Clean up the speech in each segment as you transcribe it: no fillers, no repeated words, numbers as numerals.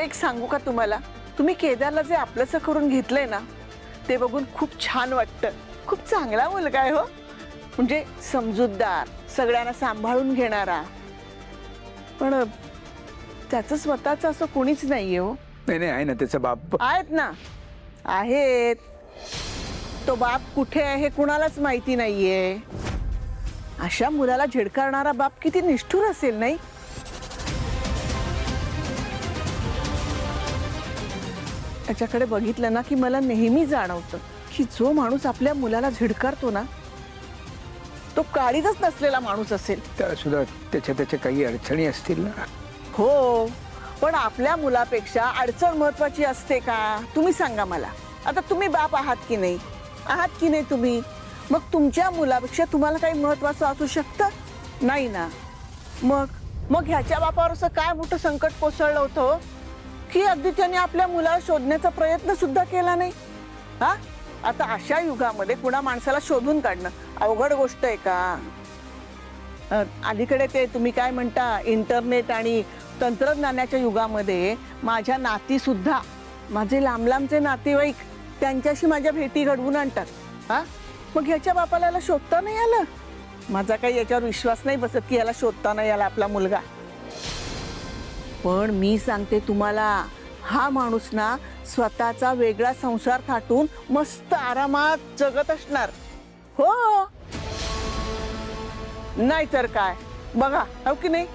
एक सांगू का तुम्हाला, तुम्ही केदारला जे आपलंसं करून घेतलंय ना ते बघून खूप छान वाटतं. खूप चांगला मुलगा आहे हो, म्हणजे समजूतदार, सगळ्यांना सांभाळून घेणारा. पण त्याचं स्वतःचं असं कोणीच नाहीये हो. नाही नाही, आहे ना त्याचा बाप. आहेत ना, आहेत. तो बाप कुठे आहे हे कुणालाच माहिती नाहीये. अशा मुलाला झिडकारणारा बाप किती निष्ठुर असेल नाही. त्याच्याकडे बघितलं ना की मला नेहमी जाणवतं की जो माणूस आपल्या मुलाला झिडकारतो ना तो काळीजच नसलेला माणूस असेल. त्या सुद्धा त्याच्या काही अडचणी असतील ना. हो, पण आपल्या मुलापेक्षा अडचण महत्वाची असते का? तुम्ही सांगा मला. आता तुम्ही बाप आहात की नाही? आहात की नाही तुम्ही? मग तुमच्या मुलापेक्षा तुम्हाला काही महत्वाचं असू शकतं? नाही ना. मग ह्याच्या बापावर असं काय मोठं संकट कोसळलं होतं की अगदी त्याने आपल्या मुलाला शोधण्याचा प्रयत्न सुद्धा केला नाही. हा, आता अशा युगामध्ये कुणा माणसाला शोधून काढणं अवघड गोष्ट आहे का? अलीकडे ते तुम्ही काय म्हणता, इंटरनेट आणि तंत्रज्ञानाच्या युगामध्ये माझ्या नाती सुद्धा, माझे लांब लांबचे नातेवाईक त्यांच्याशी माझ्या भेटी घडवून आणतात. हा, मग ह्याच्या बापाला याला शोधता नाही आलं? माझा काही याच्यावर विश्वास नाही बसत की याला शोधता नाही आला आपला मुलगा. पण मी सांगते तुम्हाला, हा माणूस ना स्वतःचा वेगळा संसार थाटून मस्त आरामात जगत असणार. हो, नाहीतर काय, बघा हो की नाही.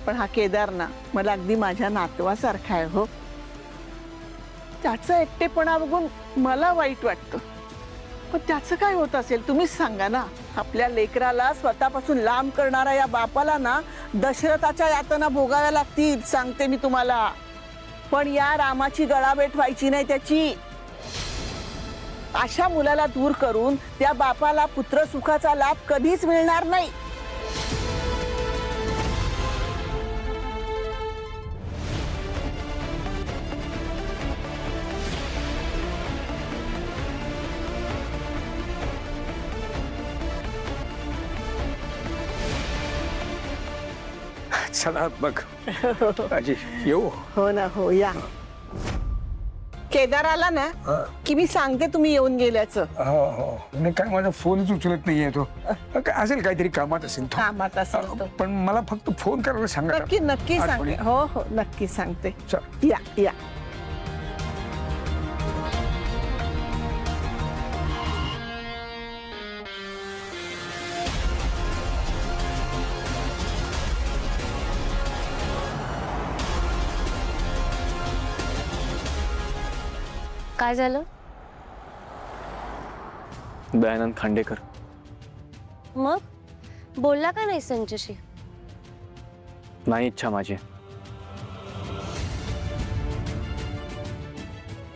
पण हा केदार ना मला अगदी माझ्या नातवासारखा आहे हो. त्याचा एकटेपणा बघून मला वाईट वाटतं. पण त्याचं काय होत असेल तुम्हीच सांगा ना. आपल्या लेकराला स्वतःपासून लांब करणाऱ्या या बापाला ना दशरथाच्या यातना भोगाव्या लागतील, सांगते मी तुम्हाला. पण या रामाची गळाभेट व्हायची नाही त्याची. अशा मुलाला दूर करून त्या बापाला पुत्र सुखाचा लाभ कधीच मिळणार नाही. चला मग आजी येऊ. हो ना, हो या. केदार आला ना की मी सांगते तुम्ही येऊन गेल्याचं. हो हो, नाही काय माझा फोनच उचलत नाहीये तो. काय असेल, काहीतरी कामात असेल तो. कामात असेल तो. पण मला फक्त फोन करायला सांगा. नक्की नक्की सांगते. आठवणी. हो हो, नक्की सांगते. चल. या या. काय झालं? दयानंद खांडेकर. मग बोलला का नाही त्यांच्याशी? नाही इच्छा माझी.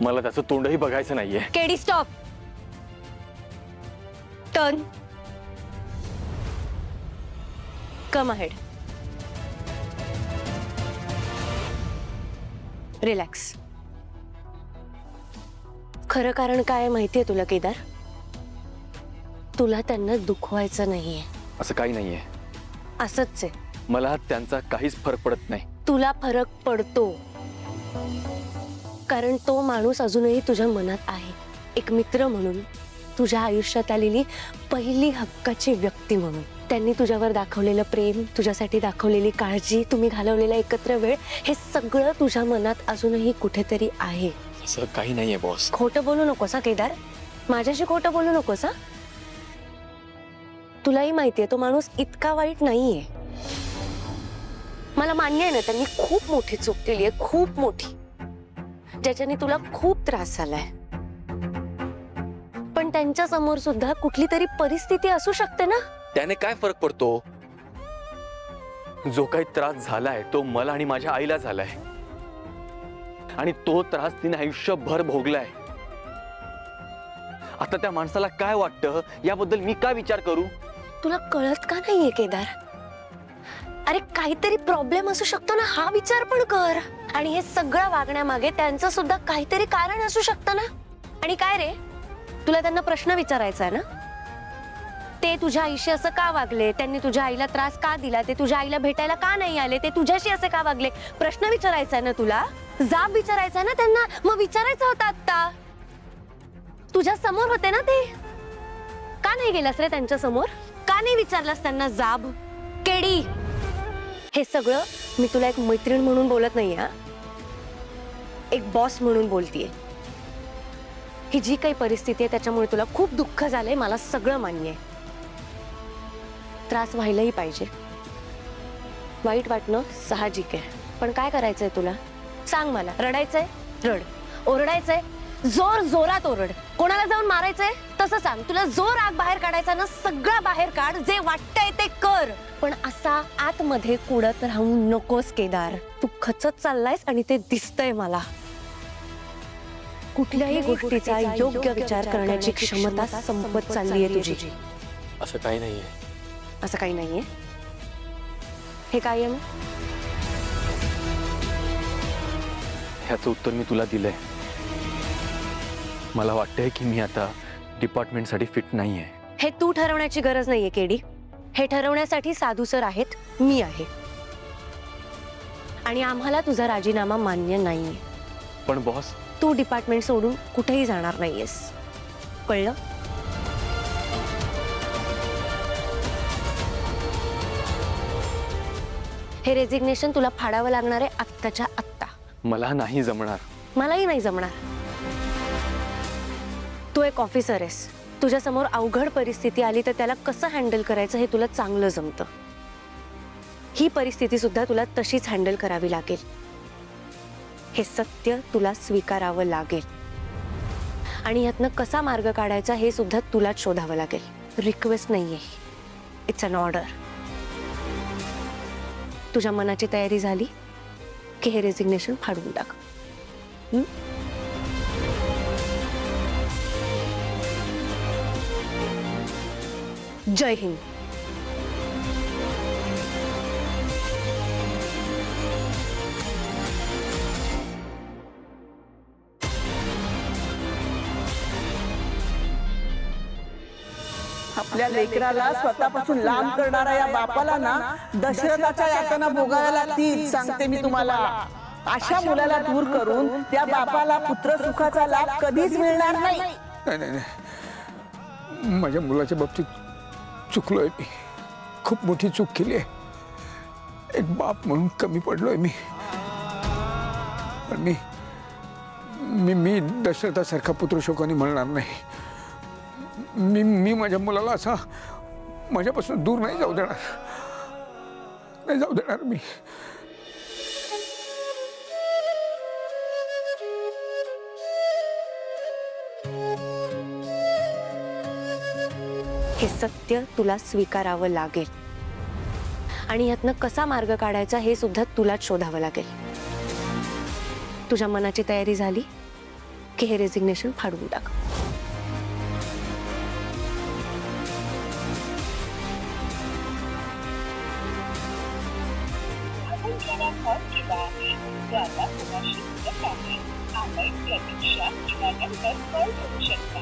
मला त्याचं तोंडही बघायचं नाहीये. KD stop. टर्न. कम अहेड. रिलॅक्स. खरं कारण काय माहितीये तुला केदार? तुला त्यांना दुखवायचं नाहीये. असं काही नाहीये. असंच आहे. मला त्यांचा काहीच फरक पडत नाही. तुला फरक पडतो, कारण तो माणूस अजूनही तुझ्या मनात आहे. एक मित्र म्हणून, तुझ्या आयुष्यात आलेली पहिली हक्काची व्यक्ती म्हणून. त्यांनी तुझ्यावर दाखवलेलं प्रेम, तुझ्यासाठी दाखवलेली काळजी, तुम्ही घालवलेला एकत्र वेळ, हे सगळं तुझ्या मनात अजूनही कुठेतरी आहे. असं काही नाहीये बॉस. खोटं बोलू नकोस हा केदार. माझ्याशी खोटं बोलू नकोस हा. तुलाही माहितीये तो माणूस इतका वाईट नाहीये. मला मान्य आहे ना, त्यांनी खूप मोठी चूक केली आहे, खूप मोठी, ज्याच्याने तुला खूप त्रास झालाय. पण त्यांच्या समोर सुद्धा कुठली तरी परिस्थिती असू शकते ना. त्याने काय फरक पडतो? जो काही त्रास झालाय तो मला आणि माझ्या आईला झालाय, आणि तो त्रास तिने आयुष्यभर भोगलाय. आता त्या माणसाला काय वाटतं याबद्दल मी काय विचार करू? तुला कळत का नाहीये केदार? अरे काहीतरी प्रॉब्लेम असू शकतो ना, हा विचार पण कर. आणि हे सगळं वागण्यामागे त्यांचं सुद्धा काहीतरी कारण असू शकतं ना. आणि काय रे, तुला त्यांना प्रश्न विचारायचा आहे ना? ते तुझ्या आईशी असं का वागले, त्यांनी तुझ्या आईला त्रास का दिला, ते तुझ्या आईला भेटायला का नाही आले, ते तुझ्याशी असे का वागले, प्रश्न विचारायचा ना तुला, जाब विचारायचा ना त्यांना. मग विचारायचा होता आता, तुझ्या समोर होते ना ते, का नाही गेलास रे त्यांच्या समोर, का नाही विचारलास त्यांना जाब. केडी, हे सगळं मी तुला एक मैत्रीण म्हणून बोलत नाहीये हा, एक बॉस म्हणून बोलतीये. ही जी काही परिस्थिती आहे त्याच्यामुळे तुला खूप दुःख झालंय, मला सगळं मान्य आहे. त्रास व्हायलाही पाहिजे, वाईट वाटणं साहजिक आहे, पण काय करायचंय तुला सांग मला. रडायचंय रड, ओरडायचंय जोर जोरात ओरड, कोणाला जाऊन मारायचंय तसं सांग. तुला जो राग बाहेर काढायचा ना सगळं बाहेर काढ, जे वाटतंय ते कर, पण असा आतमध्ये कुडत राहू नकोस केदार. तू खचत चाललायस आणि ते दिसतंय मला. कुठल्याही गोष्टीचा योग्य विचार करण्याची क्षमता संपत चाललीये तुझी. असं काही नाहीये. असं काही नाहीये. हे काय आहे मग? ह्याचं उत्तर मी तुला दिलंय. मला वाटतंय की मी आता डिपार्टमेंटसाठी फिट नाहीये. हे तू ठरवण्याची गरज नाहीये केडी. हे ठरवण्यासाठी साधू सर आहेत, मी आहे, आणि आम्हाला तुझा राजीनामा मान्य नाहीये. पण बॉस, तू डिपार्टमेंट सोडून कुठेही जाणार नाहीयेस, कळलं? हे रेजिग्नेशन तुला फाडावं लागणार आहे आत्ताच्या आत्ता. मला नाही जमणार. मलाही नाही जमणार. तू एक ऑफिसर आहेस, तुझ्या समोर अवघड परिस्थिती आली तर त्याला कसं हँडल करायचं हे तुला चांगलं जमतं. ही परिस्थिती सुद्धा तुला तशीच हँडल करावी लागेल. हे सत्य तुला स्वीकारावं लागेल, आणि यातनं कसा मार्ग काढायचा हे सुद्धा तुलाच शोधावं लागेल. रिक्वेस्ट नाहीये, इट्स अन ऑर्डर. तुझ्या मनाची तयारी झाली की हे रेजिग्नेशन फाडून टाक. जय हिंद. आपल्या लेकराला स्वतःपासून लांब करणाऱ्या या बापाला ना दशरथाच्या यातना भोगाव्या लागतील, सांगते मी तुम्हाला. अशा मुलाला दूर करून त्या बापाला पुत्र सुखाचा लाभ कधीच मिळणार नाही. नाही नाही नाही, माझ्या मुलाच्या बाबतीत चुकलोय मी, खूप मोठी चूक केली आहे. एक बाप म्हणून कमी पडलोय मी. पण मी मी मी दशरथासारखा पुत्रशोकाने म्हणणार नाही. मी माझ्या मुलाला असा माझ्यापासून दूर नाही जाऊ देणार, नाही जाऊ देणार मी. हे सत्य तुला स्वीकारावं लागेल, आणि यातनं कसा मार्ग काढायचा हे सुद्धा तुलाच शोधावं लागेल. तुझ्या मनाची तयारी झाली की हे रेजिग्नेशन फाडून टाक. प्रतीक्षा किंवा नंतर कॉल करू शकता.